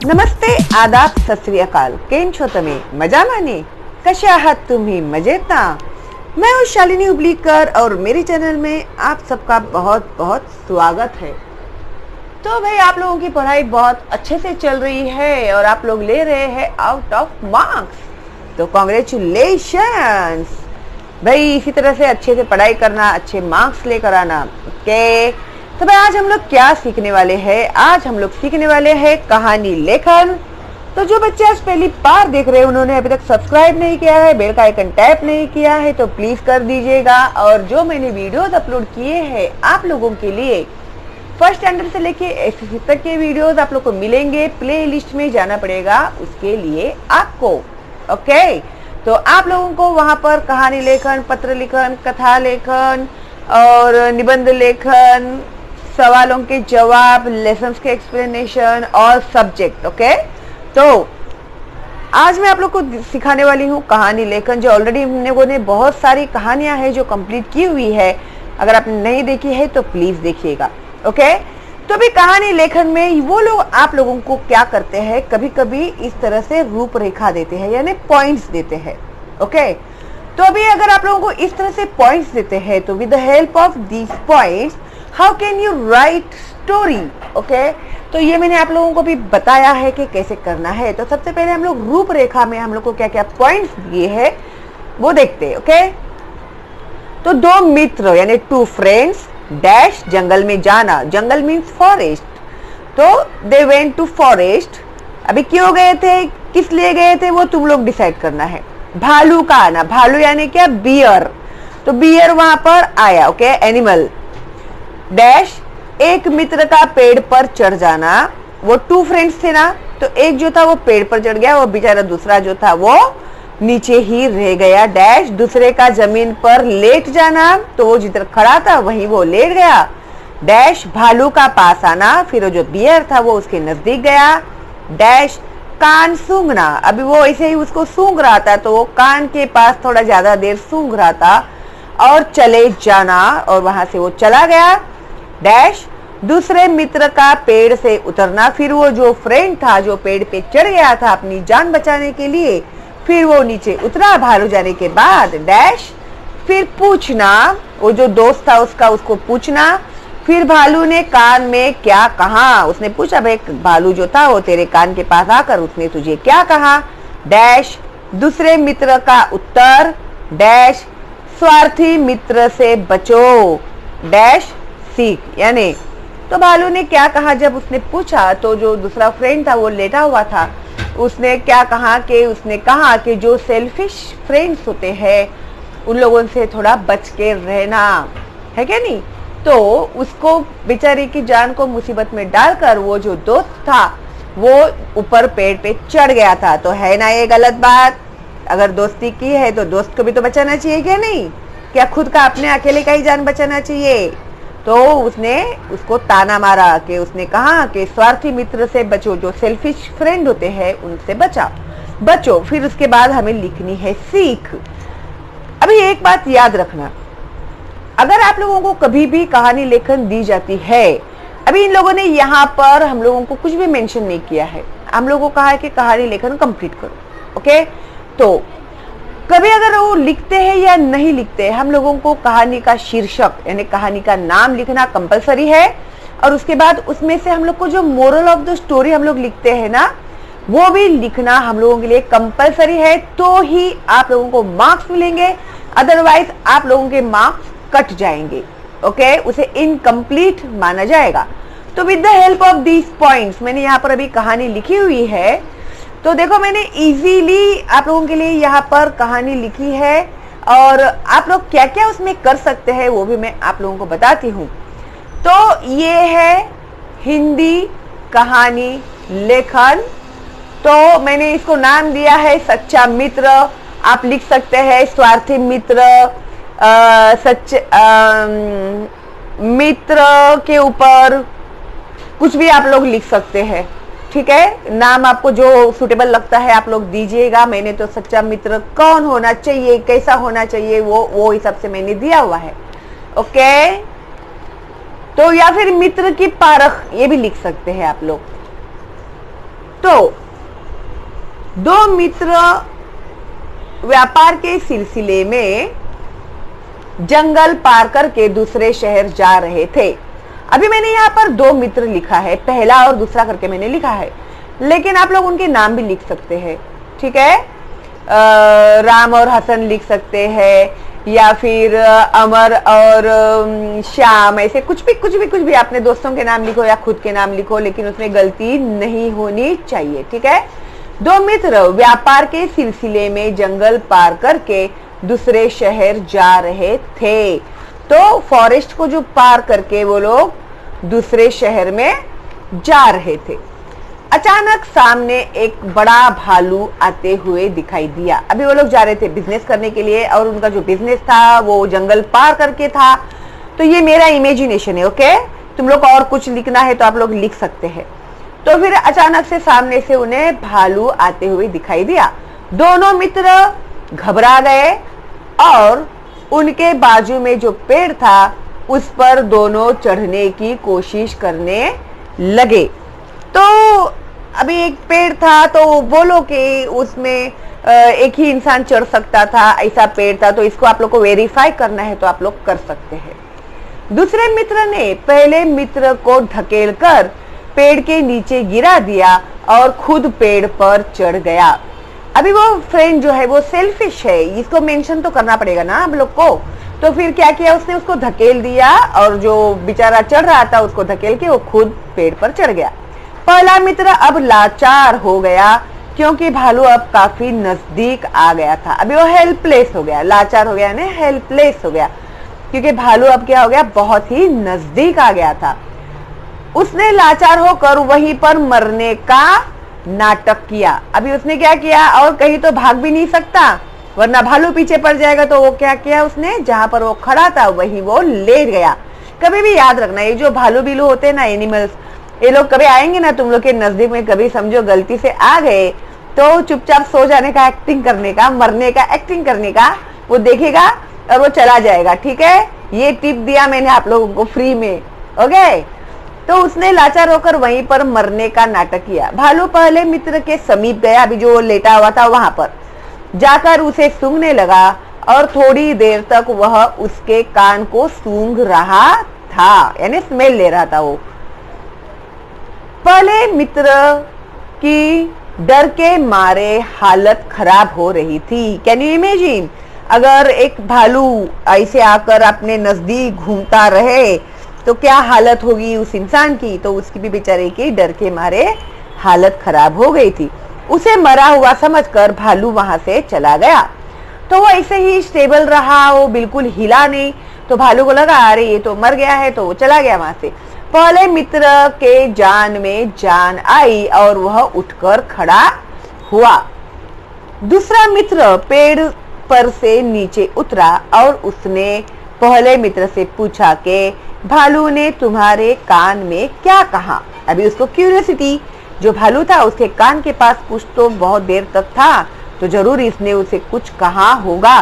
नमस्ते, आदाब, सत श्री अकाल। केम छो तमे? मजामा ने? कशा आहात तुम्ही? मजेत ना? मैं हूँ शालिनी हुबलीकर और मेरे चैनल में आप सबका बहुत बहुत स्वागत है। तो भाई, आप लोगों की पढ़ाई बहुत अच्छे से चल रही है और आप लोग ले रहे हैं आउट ऑफ मार्क्स, तो कॉन्ग्रेचुलेशंस भाई। इसी तरह से अच्छे से पढ़ाई करना, अच्छे मार्क्स लेकर आना। ओके, तो भाई आज हम लोग क्या सीखने वाले हैं? आज हम लोग सीखने वाले हैं कहानी लेखन। तो जो बच्चे आज पहली बार देख रहे हैं, उन्होंने अभी तक सब्सक्राइब नहीं किया है, बेल का आइकन टैप नहीं किया है, तो प्लीज कर दीजिएगा। और जो मैंने वीडियोस अपलोड किए हैं आप लोगों के लिए, फर्स्ट स्टैंडर्ड से लेके एसएससी तक के वीडियोस आप लोग को मिलेंगे। प्ले लिस्ट में जाना पड़ेगा उसके लिए आपको। ओके, तो आप लोगों को वहां पर कहानी लेखन, पत्र लेखन, कथा लेखन और निबंध लेखन, सवालों के जवाब, लेसन्स के एक्सप्लेनेशन और सब्जेक्ट। ओके, तो आज मैं आप लोग को सिखाने वाली हूँ कहानी लेखन, जो ऑलरेडी हम लोगों ने बहुत सारी कहानियां हैं जो कंप्लीट की हुई है। अगर आपने नहीं देखी है तो प्लीज देखिएगा। ओके, तो अभी कहानी लेखन में वो लोग आप लोगों को क्या करते हैं, कभी कभी इस तरह से रूपरेखा देते हैं, यानी पॉइंट्स देते हैं। ओके, तो अभी अगर आप लोगों को इस तरह से पॉइंट्स देते हैं, तो with the help of these points how can you right story. Okay, तो ये मैंने आप लोगों को भी बताया है कि कैसे करना है। तो सबसे पहले हम लोग रूपरेखा में हम लोग को क्या क्या पॉइंट्स दिए हैं वो देखते हैं। ओके, तो दो मित्र यानी टू फ्रेंड्स डैश जंगल में जाना। जंगल मीन्स फॉरेस्ट, तो दे वेंट टू फॉरेस्ट। अभी क्यों गए थे, किस लिए गए थे, वो तुम लोग डिसाइड करना है। भालू का आना, भालू यानी क्या, बियर, तो बियर वहां पर आया। Okay, animal. डैश एक मित्र का पेड़ पर चढ़ जाना। वो टू फ्रेंड्स थे ना, तो एक जो था वो पेड़ पर चढ़ गया, वो बेचारा दूसरा जो था वो नीचे ही रह गया। डैश दूसरे का जमीन पर लेट जाना, तो वो जिधर खड़ा था वहीं वो लेट गया। डैश भालू का पास आना, फिर वो जो बियर था वो उसके नजदीक गया। डैश कान सूंघना, अभी वो ऐसे ही उसको सूंघ रहा था, तो वो कान के पास थोड़ा ज्यादा देर सूंघ रहा था और चले जाना, और वहां से वो चला गया। डैश दूसरे मित्र का पेड़ से उतरना, फिर वो जो फ्रेंड था जो पेड़ पे चढ़ गया था अपनी जान बचाने के लिए, फिर वो नीचे उतरा भालू जाने के बाद। डैश फिर पूछना, वो जो दोस्त था उसका, उसको पूछना, फिर भालू ने कान में क्या कहा। उसने पूछा, भाई भालू जो था वो तेरे कान के पास आकर उसने तुझे क्या कहा। डैश दूसरे मित्र का उत्तर। डैश स्वार्थी मित्र से बचो। डैश सीख, यानी तो भालू ने क्या कहा जब उसने पूछा, तो जो दूसरा फ्रेंड था वो लेटा हुआ था, उसने क्या कहा कि उसने कहा कि जो सेल्फिश फ्रेंड्स होते हैं उन लोगों से थोड़ा बच के रहना है, क्या नहीं। तो उसको बेचारे की जान को मुसीबत में डालकर वो जो दोस्त था वो ऊपर पेड़ पे चढ़ गया था। तो है ना ये गलत बात? अगर दोस्ती की है तो दोस्त को भी तो बचाना चाहिए, क्या नहीं? क्या खुद का अपने अकेले का ही जान बचाना चाहिए? तो उसने उसको ताना मारा कि उसने कहा कि स्वार्थी मित्र से बचो, जो सेल्फिश फ्रेंड होते हैं उनसे बचो। फिर उसके बाद हमें लिखनी है सीख। अभी एक बात याद रखना, अगर आप लोगों को कभी भी कहानी लेखन दी जाती है, अभी इन लोगों ने यहाँ पर हम लोगों को कुछ भी मेंशन नहीं किया है, हम लोगों को कहा है कि कहानी लेखन कंप्लीट करो। ओके, तो कभी अगर वो लिखते हैं या नहीं लिखते, हम लोगों को कहानी का शीर्षक यानी कहानी का नाम लिखना कंपलसरी है। और उसके बाद उसमें से हम लोग को जो मोरल ऑफ द स्टोरी हम लोग लिखते हैं ना, वो भी लिखना हम लोगों के लिए कंपलसरी है, तो ही आप लोगों को मार्क्स मिलेंगे। अदरवाइज आप लोगों के मार्क्स कट जाएंगे। ओके, उसे इनकम्प्लीट माना जाएगा। तो with the help of these points, मैंने यहाँ पर अभी कहानी लिखी हुई है, तो देखो मैंने इजीली आप लोगों के लिए यहाँ पर कहानी लिखी है, और आप लोग क्या क्या उसमें कर सकते हैं वो भी मैं आप लोगों को बताती हूँ। तो ये है हिंदी कहानी लेखन, तो मैंने इसको नाम दिया है सच्चा मित्र। आप लिख सकते हैं स्वार्थी मित्र, मित्र के ऊपर कुछ भी आप लोग लिख सकते हैं, ठीक है। नाम आपको जो सुटेबल लगता है आप लोग दीजिएगा। मैंने तो सच्चा मित्र कौन होना चाहिए, कैसा होना चाहिए, वो हिसाब से मैंने दिया हुआ है। ओके, तो या फिर मित्र की पारख, ये भी लिख सकते हैं आप लोग। तो दो मित्र व्यापार के सिलसिले में जंगल पार करके दूसरे शहर जा रहे थे। अभी मैंने यहाँ पर दो मित्र लिखा है, पहला और दूसरा करके मैंने लिखा है, लेकिन आप लोग उनके नाम भी लिख सकते हैं, ठीक है। राम और हसन लिख सकते हैं, या फिर अमर और श्याम, ऐसे कुछ भी अपने दोस्तों के नाम लिखो या खुद के नाम लिखो, लेकिन उसमें गलती नहीं होनी चाहिए, ठीक है। दो मित्र व्यापार के सिलसिले में जंगल पार करके दूसरे शहर जा रहे थे। तो फॉरेस्ट को जो पार करके वो लोग दूसरे शहर में जा रहे थे। अचानक सामने एक बड़ा भालू आते हुए दिखाई दिया। अभी वो लोग जा रहे थे बिजनेस करने के लिए, और उनका जो बिजनेस था वो जंगल पार करके था। तो ये मेरा इमेजिनेशन है, ओके। तुम लोग और कुछ लिखना है तो आप लोग लिख सकते हैं। तो फिर अचानक से सामने से उन्हें भालू आते हुए दिखाई दिया। दोनों मित्र घबरा गए और उनके बाजू में जो पेड़ था उस पर दोनों चढ़ने की कोशिश करने लगे। तो अभी एक पेड़ था, तो बोलो कि उसमें एक ही इंसान चढ़ सकता था, ऐसा पेड़ था। तो इसको आप लोग को वेरीफाई करना है तो आप लोग कर सकते हैं। दूसरे मित्र ने पहले मित्र को धकेलकर पेड़ के नीचे गिरा दिया और खुद पेड़ पर चढ़ गया। अभी वो फ्रेंड जो है वो सेल्फिश है, इसको मेंशन तो करना पड़ेगा ना हम लोग को। तो फिर क्या किया, उसने उसको धकेल दिया और जो बेचारा चढ़ रहा था उसको धकेल के वो खुद पेड़ पर चढ़ गया। पहला मित्र अब लाचार हो गया क्योंकि भालू अब काफी नजदीक आ गया था। अभी वो हेल्पलेस हो गया, लाचार हो गया यानी हेल्पलेस हो गया, क्योंकि भालू अब क्या हो गया, बहुत ही नजदीक आ गया था। उसने लाचार होकर वहीं पर मरने का नाटक किया। अभी उसने क्या किया, और कहीं तो भाग भी नहीं सकता वरना भालू पीछे पड़ जाएगा। तो वो क्या किया, उसने जहां पर वो खड़ा था वहीं वो लेट गया। कभी भी याद रखना, ये जो भालू बिलू होते हैं ना, एनिमल्स, ये लोग कभी आएंगे ना तुम लोग के नजदीक में, कभी समझो गलती से आ गए तो चुपचाप सो जाने का एक्टिंग करने का, मरने का एक्टिंग करने का, वो देखेगा और वो चला जाएगा, ठीक है। ये टिप दिया मैंने आप लोगों को फ्री में, ओके। तो उसने लाचार होकर वहीं पर मरने का नाटक किया। भालू पहले मित्र के समीप गया, अभी जो लेटा हुआ था वहां पर जाकर उसे सूंघने लगा और थोड़ी देर तक वह उसके कान को सूंघ रहा था, यानी स्मेल ले रहा था वो। पहले मित्र की डर के मारे हालत खराब हो रही थी। कैन यू इमेजिन, अगर एक भालू ऐसे आकर अपने नजदीक घूमता रहे तो क्या हालत होगी उस इंसान की। तो उसकी भी बेचारे की डर के मारे हालत खराब हो गई थी। उसे मरा हुआ समझकर भालू वहां से चला गया। तो वो ऐसे ही स्टेबल रहा, वो बिल्कुल हिला नहीं। तो भालू को लगा अरे ये तो मर गया है, तो वो चला गया वहां से। पहले मित्र के जान में जान आई और वह उठकर खड़ा हुआ। दूसरा मित्र पेड़ पर से नीचे उतरा और उसने पहले मित्र से पूछा कि भालू ने तुम्हारे कान में क्या कहा। अभी उसको क्यूरियोसिटी, जो भालू था उसके कान के पास कुछ तो बहुत देर तक था, तो जरूर इसने उसे कुछ कहा होगा।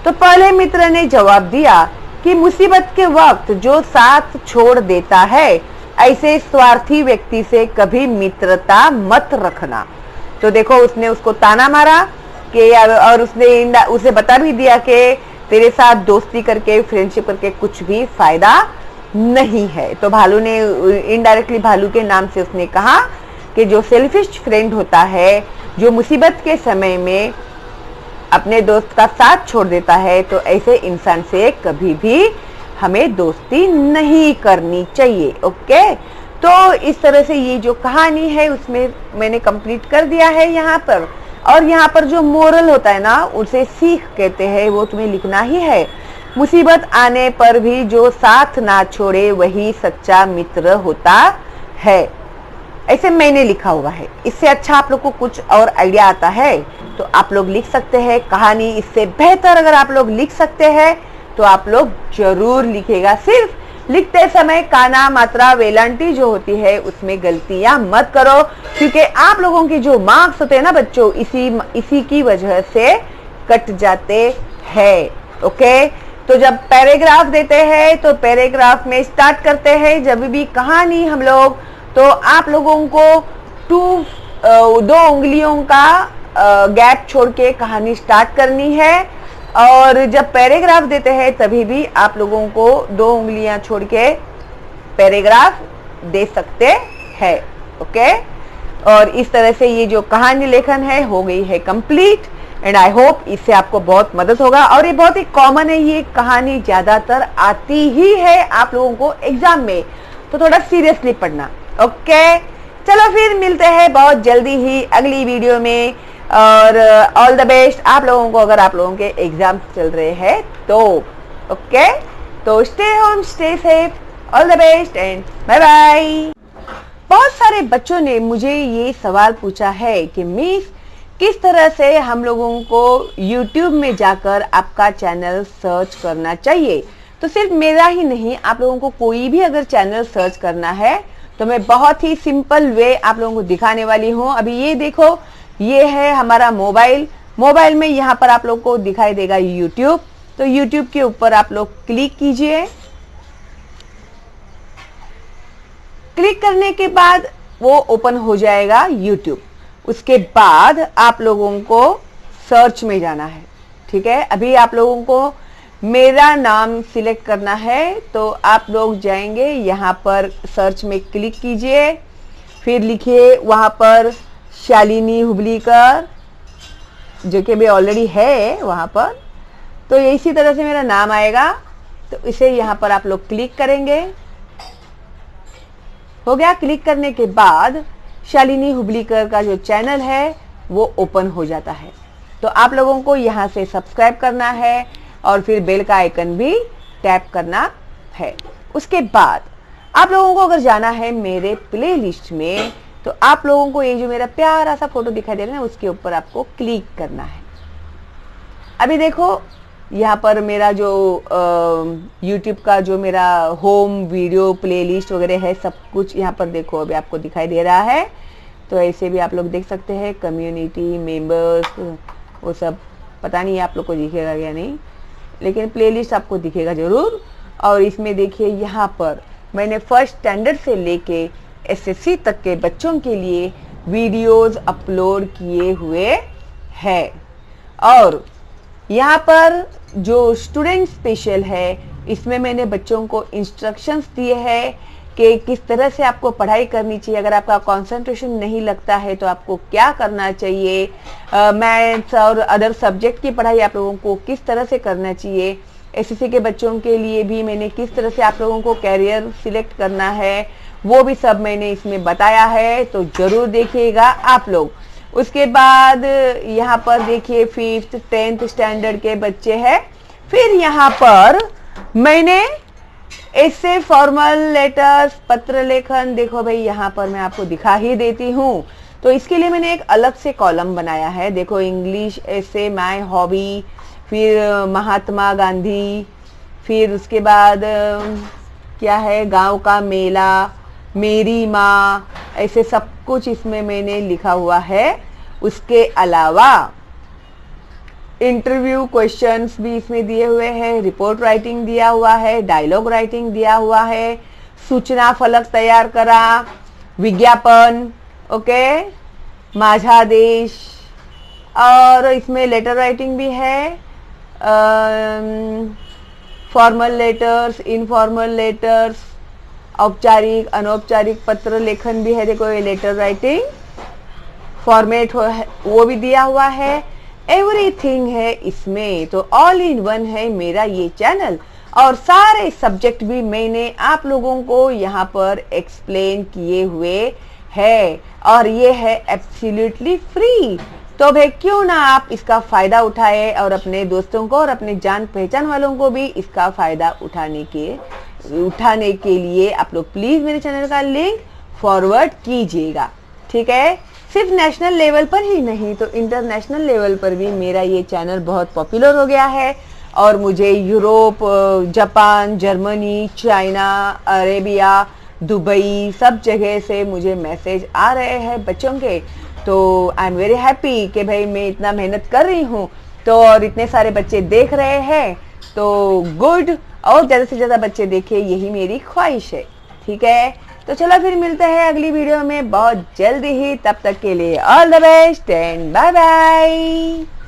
तो पहले मित्र ने जवाब दिया कि मुसीबत के वक्त जो साथ छोड़ देता है, ऐसे स्वार्थी व्यक्ति से कभी मित्रता मत रखना। तो देखो उसने उसको ताना मारा कि, और उसने उसे बता भी दिया कि तेरे साथ दोस्ती करके, फ्रेंडशिप करके कुछ भी फायदा नहीं है। तो भालू ने इनडायरेक्टली भालू के नाम से उसने कहा कि जो सेल्फिश फ्रेंड होता है, जो मुसीबत के समय में अपने दोस्त का साथ छोड़ देता है, तो ऐसे इंसान से कभी भी हमें दोस्ती नहीं करनी चाहिए, ओके। तो इस तरह से ये जो कहानी है उसमें मैंने कंप्लीट कर दिया है यहाँ पर। और यहाँ पर जो मोरल होता है ना, उसे सीख कहते हैं, वो तुम्हें लिखना ही है। मुसीबत आने पर भी जो साथ ना छोड़े वही सच्चा मित्र होता है, ऐसे मैंने लिखा हुआ है। इससे अच्छा आप लोग को कुछ और आइडिया आता है तो आप लोग लिख सकते हैं कहानी। इससे बेहतर अगर आप लोग लिख सकते हैं तो आप लोग जरूर लिखेगा। सिर्फ लिखते समय काना, मात्रा, वेलांटी जो होती है उसमें गलतियां मत करो, क्योंकि आप लोगों के जो मार्क्स होते हैं ना बच्चों, इसी की वजह से कट जाते हैं, ओके। तो जब पैराग्राफ देते हैं तो पैराग्राफ में स्टार्ट करते हैं जब भी कहानी हम लोग, तो आप लोगों को 2 2 उंगलियों का गैप छोड़ के कहानी स्टार्ट करनी है। और जब पैराग्राफ देते हैं तभी भी आप लोगों को 2 उंगलियां छोड़ के पैराग्राफ दे सकते हैं। ओके, और इस तरह से ये जो कहानी लेखन है हो गई है कंप्लीट। एंड आई होप इससे आपको बहुत मदद होगा। और ये बहुत ही कॉमन है, ये कहानी ज्यादातर आती ही है आप लोगों को एग्जाम में, तो थोड़ा सीरियसली पढ़ना। ओके, चलो फिर मिलते हैं बहुत जल्दी ही अगली वीडियो में। और ऑल द बेस्ट आप लोगों को, अगर आप लोगों के एग्जाम चल रहे हैं तो। ओके, तो stay home, stay safe, all the best and bye bye. बहुत सारे बच्चों ने मुझे ये सवाल पूछा है कि मिस, किस तरह से हम लोगों को YouTube में जाकर आपका चैनल सर्च करना चाहिए। तो सिर्फ मेरा ही नहीं, आप लोगों को कोई भी अगर चैनल सर्च करना है तो मैं बहुत ही सिंपल वे आप लोगों को दिखाने वाली हूँ। अभी ये देखो, ये है हमारा मोबाइल में यहाँ पर आप लोग को दिखाई देगा YouTube। तो YouTube के ऊपर आप लोग क्लिक कीजिए। क्लिक करने के बाद वो ओपन हो जाएगा YouTube। उसके बाद आप लोगों को सर्च में जाना है। ठीक है, अभी आप लोगों को मेरा नाम सिलेक्ट करना है, तो आप लोग जाएंगे यहाँ पर सर्च में क्लिक कीजिए, फिर लिखिए वहाँ पर शालिनी हुबलीकर, जो कि भी ऑलरेडी है वहाँ पर। तो इसी तरह से मेरा नाम आएगा, तो इसे यहाँ पर आप लोग क्लिक करेंगे। हो गया, क्लिक करने के बाद शालिनी हुबलीकर का जो चैनल है वो ओपन हो जाता है। तो आप लोगों को यहाँ से सब्सक्राइब करना है और फिर बेल का आइकन भी टैप करना है। उसके बाद आप लोगों को अगर जाना है मेरे प्लेलिस्ट में, तो आप लोगों को ये जो मेरा प्यारा सा फोटो दिखाई दे रहा है ना, उसके ऊपर आपको क्लिक करना है। अभी देखो यहाँ पर मेरा जो YouTube का जो मेरा होम वीडियो प्लेलिस्ट वगैरह है, सब कुछ यहाँ पर देखो अभी आपको दिखाई दे रहा है। तो ऐसे भी आप लोग देख सकते हैं, कम्युनिटी मेंबर्स, वो सब पता नहीं आप लोग को दिखेगा या नहीं, लेकिन प्लेलिस्ट आपको दिखेगा जरूर। और इसमें देखिए यहाँ पर मैंने फर्स्ट स्टैंडर्ड से लेके SSC तक के बच्चों के लिए वीडियोस अपलोड किए हुए हैं। और यहाँ पर जो स्टूडेंट स्पेशल है, इसमें मैंने बच्चों को इंस्ट्रक्शंस दिए हैं कि किस तरह से आपको पढ़ाई करनी चाहिए। अगर आपका कंसंट्रेशन नहीं लगता है तो आपको क्या करना चाहिए, मैथ्स और अदर सब्जेक्ट की पढ़ाई आप लोगों को किस तरह से करना चाहिए। SSC के बच्चों के लिए भी मैंने किस तरह से आप लोगों को कैरियर सिलेक्ट करना है, वो भी सब मैंने इसमें बताया है, तो जरूर देखिएगा आप लोग। उसके बाद यहाँ पर देखिए 5th 10th स्टैंडर्ड के बच्चे हैं। फिर यहाँ पर मैंने ऐसे फॉर्मल लेटर्स, पत्र लेखन, देखो भाई यहाँ पर मैं आपको दिखा ही देती हूँ। तो इसके लिए मैंने एक अलग से कॉलम बनाया है। देखो इंग्लिश ऐसे, माय हॉबी, फिर महात्मा गांधी, फिर उसके बाद क्या है, गांव का मेला, मेरी माँ, ऐसे सब कुछ इसमें मैंने लिखा हुआ है। उसके अलावा इंटरव्यू क्वेश्चंस भी इसमें दिए हुए हैं, रिपोर्ट राइटिंग दिया हुआ है, डायलॉग राइटिंग दिया हुआ है, सूचना फलक तैयार करा, विज्ञापन, ओके, माझा देश, और इसमें लेटर राइटिंग भी है, फॉर्मल लेटर्स, इनफॉर्मल लेटर्स, औपचारिक अनौपचारिक पत्र लेखन भी है। देखो ये लेटर राइटिंग फॉर्मेट वो भी दिया हुआ है, एवरीथिंग है इसमें। तो ऑल इन वन है मेरा ये चैनल, और सारे सब्जेक्ट भी मैंने आप लोगों को यहाँ पर एक्सप्लेन किए हुए है, और ये है एब्सोल्युटली फ्री। तो भाई क्यों ना आप इसका फायदा उठाए और अपने दोस्तों को और अपने जान पहचान वालों को भी इसका फायदा उठाने के लिए आप लोग प्लीज मेरे चैनल का लिंक फॉरवर्ड कीजिएगा। ठीक है, सिर्फ नेशनल लेवल पर ही नहीं तो इंटरनेशनल लेवल पर भी मेरा ये चैनल बहुत पॉपुलर हो गया है, और मुझे Europe, Japan, Germany, China, Arabia, Dubai, सब जगह से मुझे मैसेज आ रहे हैं बच्चों के। तो आई एम वेरी हैप्पी कि भाई मैं इतना मेहनत कर रही हूँ तो और इतने सारे बच्चे देख रहे हैं, तो गुड, और ज़्यादा से ज़्यादा बच्चे देखें, यही मेरी ख्वाहिश है। ठीक है, तो चलो फिर मिलते हैं अगली वीडियो में बहुत जल्दी ही, तब तक के लिए all the best and bye bye.